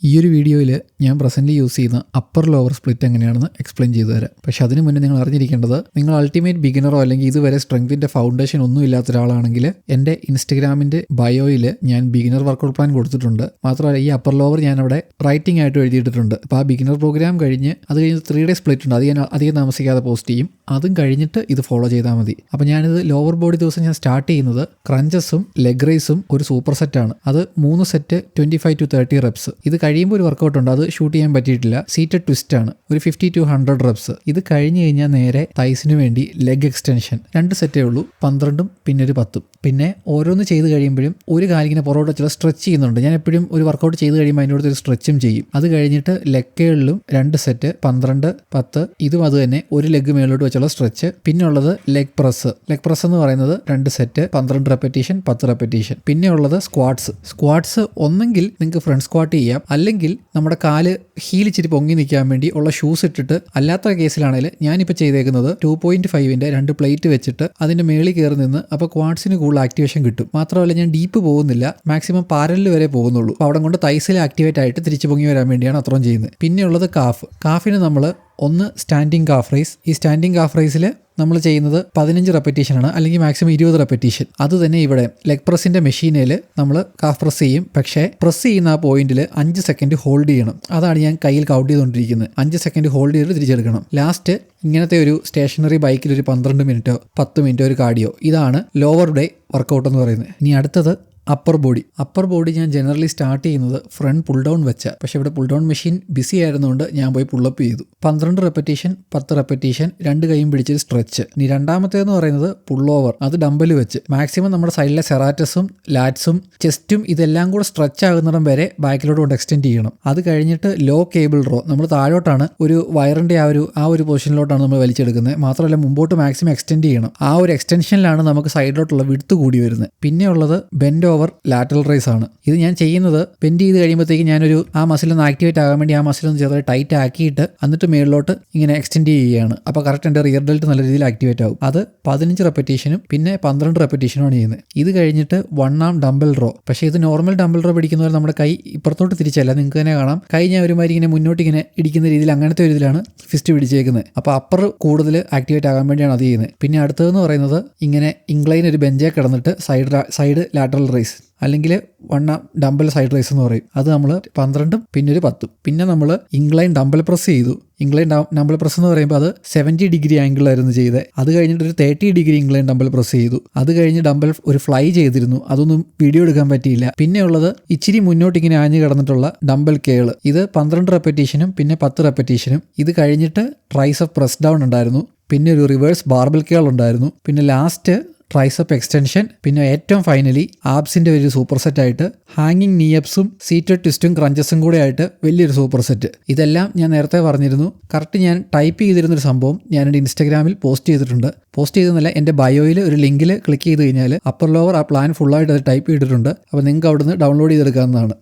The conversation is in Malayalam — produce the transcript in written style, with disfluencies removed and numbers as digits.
ഈ ഒരു വീഡിയോയിൽ ഞാൻ പ്രസൻ്റ് യൂസ് ചെയ്യുന്ന അപ്പർ ലോവർ സ്പ്ലിറ്റ് എങ്ങനെയാണെന്ന് എക്സ്പ്ലെയിൻ ചെയ്തു തരാം. പക്ഷേ അതിന് മുന്നേ നിങ്ങൾ അറിഞ്ഞിരിക്കേണ്ടത്, നിങ്ങൾ അൾട്ടിമേറ്റ് ബിഗിനറോ അല്ലെങ്കിൽ ഇതുവരെ സ്ട്രെങ്തിൻ്റെ ഫൗണ്ടേഷൻ ഒന്നും ഇല്ലാത്ത ഒരാളാണെങ്കിൽ എൻ്റെ ഇൻസ്റ്റഗ്രാമിൻ്റെ ബയോയിൽ ഞാൻ ബിഗിനർ വർക്കൗട്ട് പ്ലാൻ കൊടുത്തിട്ടുണ്ട്. മാത്രമല്ല ഈ അപ്പർ ലോവർ ഞാൻ അവിടെ റൈറ്റിംഗ് ആയിട്ട് എഴുതിയിട്ടുണ്ട്. അപ്പോൾ ആ ബിഗിനർ പ്രോഗ്രാം കഴിഞ്ഞ് അത് കഴിഞ്ഞ് 3 ഡേ സ്പ്ലിറ്റ് ഉണ്ട്. അത് ഞാൻ അധികം താമസിക്കാതെ പോസ്റ്റ് ചെയ്യും. അതും കഴിഞ്ഞിട്ട് ഇത് ഫോളോ ചെയ്താൽ മതി. അപ്പോൾ ഞാനിത് ലോവർ ബോഡി ദിവസം ഞാൻ സ്റ്റാർട്ട് ചെയ്യുന്നത് ക്രഞ്ചസും ലെഗ് റൈസും ഒരു സൂപ്പർ സെറ്റാണ്. അത് 3 സെറ്റ് 25 to 30 റെപ്സ്. ഇത് കഴിയുമ്പോൾ ഒരു വർക്കൗട്ട് ഉണ്ട്, അത് ഷൂട്ട് ചെയ്യാൻ പറ്റിയിട്ടില്ല. സീറ്റഡ് ട്വിസ്റ്റ് ആണ്, ഒരു 50 to 100 റെപ്സ്. ഇത് കഴിഞ്ഞ് കഴിഞ്ഞാൽ നേരെ തൈസിന് വേണ്ടി ലെഗ് എക്സ്റ്റൻഷൻ 2 സെറ്റേ ഉള്ളൂ, 12ഉം പിന്നെ ഒരു 10ഉം. പിന്നെ ഓരോന്ന് ചെയ്ത് കഴിയുമ്പോഴും ഒരു കാലിങ്ങനെ പുറകോട്ട് വെച്ചാൽ സ്ട്രെച്ച് ചെയ്യുന്നുണ്ട്. ഞാൻ എപ്പോഴും ഒരു വർക്കൗട്ട് ചെയ്ത് കഴിയുമ്പോൾ അതിൻ്റെ അടുത്ത് ഒരു സ്ട്രെച്ചും ചെയ്യും. അത് കഴിഞ്ഞിട്ട് ലെഗുകളിലും 2 സെറ്റ് 12, 10. ഇതും അത് തന്നെ ഒരു ലെഗ് മേലോട്ട് വെച്ചുള്ള സ്ട്രെച്ച്. പിന്നെ ഉള്ളത് ലെഗ് പ്രസ്. ലെഗ് പ്രസ് എന്ന് പറയുന്നത് 2 സെറ്റ് 12 റെപ്പറ്റീഷൻ 10 റെപ്പറ്റീഷൻ. പിന്നെ ഉള്ളത് സ്ക്വാട്സ് ഒന്നെങ്കിൽ നിങ്ങൾക്ക് ഫ്രണ്ട് സ്ക്വാട്ട് ചെയ്യാം, അല്ലെങ്കിൽ നമ്മുടെ കാല് ഹീൽ ഇച്ചിരി പൊങ്ങി നിൽക്കാൻ വേണ്ടി ഉള്ള ഷൂസ് ഇട്ടിട്ട്. അല്ലാത്ത കേസിലാണെങ്കിൽ ഞാനിപ്പോൾ ചെയ്തേക്കുന്നത് 2.5ന്റെ 2 പ്ലേറ്റ് വെച്ചിട്ട് അതിൻ്റെ മേളിൽ കയറി നിന്ന്, അപ്പോൾ ക്വാഡ്സിന് കൂടുതൽ ആക്ടിവേഷൻ കിട്ടും. മാത്രമല്ല ഞാൻ ഡീപ്പ് പോകുന്നില്ല, മാക്സിമം പാരലിൽ വരെ പോകുന്നുള്ളൂ. അപ്പോൾ അവിടെ കൊണ്ട് തൈസിൽ ആക്ടിവേറ്റ് ആയിട്ട് തിരിച്ചു പൊങ്ങി വരാൻ വേണ്ടിയാണ് അത്രയും ചെയ്യുന്നത്. പിന്നെ ഉള്ളത് കാഫിന് നമ്മൾ ഒന്ന് സ്റ്റാൻഡിങ് കാഫ് റൈസ്. ഈ സ്റ്റാൻഡിങ് കാഫ് റൈസിൽ നമ്മൾ ചെയ്യുന്നത് 15 റെപ്പറ്റീഷനാണ്, അല്ലെങ്കിൽ മാക്സിമം 20 റെപ്പറ്റീഷൻ. അത് തന്നെ ഇവിടെ ലെഗ് പ്രസിൻ്റെ മെഷീനിൽ നമ്മൾ കാഫ് പ്രസ് ചെയ്യും. പക്ഷേ പ്രസ് ചെയ്യുന്ന ആ പോയിന്റിൽ 5 സെക്കൻഡ് ഹോൾഡ് ചെയ്യണം. അതാണ് ഞാൻ കയ്യിൽ കൗണ്ട് ചെയ്തുകൊണ്ടിരിക്കുന്നത്. 5 സെക്കൻഡ് ഹോൾഡ് ചെയ്തിട്ട് തിരിച്ചെടുക്കണം. ലാസ്റ്റ് ഇങ്ങനത്തെ ഒരു സ്റ്റേഷനറി ബൈക്കിൽ ഒരു 12 മിനിറ്റോ 10 മിനിറ്റോ ഒരു കാർഡിയോ. ഇതാണ് ലോവർ ഡേ വർക്കൗട്ട് എന്ന് പറയുന്നത്. ഇനി അടുത്തത് അപ്പർ ബോഡി ഞാൻ ജനറലി സ്റ്റാർട്ട് ചെയ്യുന്നത് ഫ്രണ്ട് പുൾ ഡൗൺ വെച്ച. പക്ഷേ ഇവിടെ പുൾ ഡൗൺ മെഷീൻ ബിസി ആയിരുന്നുകൊണ്ട് ഞാൻ പോയി പുള്ളപ്പ് ചെയ്തു. 12 റെപ്പറ്റീഷൻ 10 റെപ്പറ്റീഷൻ, 2 കൈയും പിടിച്ചൊരു സ്ട്രെച്ച്. ഇനി രണ്ടാമത്തേന്ന് പറയുന്നത് പുൾ ഓവർ. അത് ഡംബൽ വെച്ച് മാക്സിമം നമ്മുടെ സൈഡിലെ സെറാറ്റസും ലാറ്റ്സും ചെസ്റ്റും ഇതെല്ലാം കൂടെ സ്ട്രെച്ച് ആകുന്നിടം വരെ ബാക്കിലോട്ട് കൊണ്ട് എക്സ്റ്റെൻഡ് ചെയ്യണം. അത് കഴിഞ്ഞിട്ട് ലോ കേബിൾ റോ, നമ്മൾ താഴോട്ടാണ് ഒരു വയറിൻ്റെ ആ ഒരു പൊസിഷനിലോട്ടാണ് നമ്മൾ വലിച്ചെടുക്കുന്നത്. മാത്രമല്ല മുമ്പോട്ട് മാക്സിമം എക്സ്റ്റെൻഡ് ചെയ്യണം. ആ ഒരു എക്സ്റ്റൻഷനിലാണ് നമുക്ക് സൈഡിലോട്ടുള്ള വിഡ്ത്ത് കൂടി വരുന്നത്. പിന്നെ ഉള്ളത് ബെൻഡ് ഓവർ ലാറ്ററൽ റൈസ് ആണ്. ഇത് ഞാൻ ചെയ്യുന്നത് ബെൻഡ് ചെയ്ത് കഴിയുമ്പോഴത്തേക്ക് ഞാനൊരു ആ മസിലൊന്ന് ആക്ടിവേറ്റ് ആകാൻ വേണ്ടി ആ മസിലൊന്ന് ചെറുതായി ടൈറ്റ് ആക്കിയിട്ട് എന്നിട്ട് മേളിലോട്ട് ഇങ്ങനെ എക്സ്റ്റെൻഡ് ചെയ്യുകയാണ്. അപ്പോൾ കറക്റ്റ് എൻ്റെ റിയർ ഡെൽറ്റ് നല്ല രീതിയിൽ ആക്ടിവേറ്റ് ആകും. അത് 15 റെപ്പറ്റീഷനും പിന്നെ 12 റെപ്പറ്റീഷനുമാണ് ചെയ്യുന്നത്. ഇത് കഴിഞ്ഞിട്ട് 1 ആം ഡംബൽ റോ. പക്ഷേ ഇത് നോർമൽ ഡംബൽ റോ പിടിക്കുന്നവർ നമ്മുടെ കൈ ഇപ്പുറത്തോട്ട് തിരിച്ചല്ല, നിങ്ങൾക്ക് തന്നെ കാണാം കൈ ഞാൻ ഒരുമാതിരി ഇങ്ങനെ മുന്നോട്ട് ഇങ്ങനെ ഇടിക്കുന്ന രീതിയിൽ, അങ്ങനത്തെ ഒരു ഇതിലാണ് ഫിസ്റ്റ് പിടിച്ചേക്കുന്നത്. അപ്പോൾ അപ്പർ കൂടുതൽ ആക്ടിവേറ്റ് ആകാൻ വേണ്ടിയാണ് അത് ചെയ്യുന്നത്. പിന്നെ അടുത്തതെന്ന് പറയുന്നത് ഇങ്ങനെ ഇംഗ്ലൈൻ ഒരു ബെഞ്ചേ കിടന്നിട്ട് സൈഡ് ലാറ്ററൽ റൈസ്, അല്ലെങ്കിൽ 1 ആം ഡംബൽ സൈഡ് റൈസ് എന്ന് പറയും. അത് നമ്മൾ 12ഉം പിന്നെ ഒരു 10ഉം. പിന്നെ നമ്മൾ ഇംഗ്ലൈൻ ഡംബൽ പ്രസ് ചെയ്തു. ഇംഗ്ലൈൻ ഡംബൽ പ്രസ് എന്ന് പറയുമ്പോൾ അത് 70 ഡിഗ്രി ആംഗിളായിരുന്നു ചെയ്തത്. അത് കഴിഞ്ഞിട്ട് ഒരു 30 ഡിഗ്രി ഇംഗ്ലൈൻ ഡംബൽ പ്രസ് ചെയ്തു. അത് കഴിഞ്ഞ് ഡംബൽ ഒരു ഫ്ലൈ ചെയ്തിരുന്നു, അതൊന്നും വീഡിയോ എടുക്കാൻ പറ്റിയില്ല. പിന്നെ ഉള്ളത് ഇച്ചിരി മുന്നോട്ട് ഇങ്ങനെ ആഞ്ഞു കിടന്നിട്ടുള്ള ഡംബൽ കേള്. ഇത് 12 റെപ്പറ്റീഷനും പിന്നെ 10 റെപ്പറ്റീഷനും. ഇത് കഴിഞ്ഞിട്ട് ട്രൈസെപ്പ് പ്രസ് ഡൗൺ ഉണ്ടായിരുന്നു, പിന്നെ ഒരു റിവേഴ്സ് ബാർബൽ കേൾ ഉണ്ടായിരുന്നു, പിന്നെ ലാസ്റ്റ് ട്രൈസപ്പ് എക്സ്റ്റൻഷൻ, പിന്നെ ഏറ്റവും ഫൈനലി ആബ്സിൻ്റെ ഒരു സൂപ്പർ സെറ്റായിട്ട് ഹാങ്ങിങ് നീയപ്സും സീറ്റഡ് ട്വിസ്റ്റും ക്രഞ്ചസും കൂടെ ആയിട്ട് വലിയൊരു സൂപ്പർ സെറ്റ്. ഇതെല്ലാം ഞാൻ നേരത്തെ പറഞ്ഞിരുന്നു. കറക്റ്റ് ഞാൻ ടൈപ്പ് ചെയ്തിരുന്നൊരു സംഭവം ഞാൻ എൻ്റെ ഇൻസ്റ്റഗ്രാമിൽ പോസ്റ്റ് ചെയ്തിട്ടുണ്ട്. പോസ്റ്റ് ചെയ്തെന്നല്ല, എൻ്റെ ബയോയിൽ ഒരു ലിങ്കിൽ ക്ലിക്ക് ചെയ്ത് കഴിഞ്ഞാൽ അപ്പർ ലോവർ ആ പ്ലാൻ ഫുള്ളായിട്ട് അത് ടൈപ്പ് ചെയ്തിട്ടുണ്ട്. അപ്പോൾ നിങ്ങൾക്ക് അവിടുന്ന് ഡൗൺലോഡ് ചെയ്തെടുക്കാവുന്നതാണ്.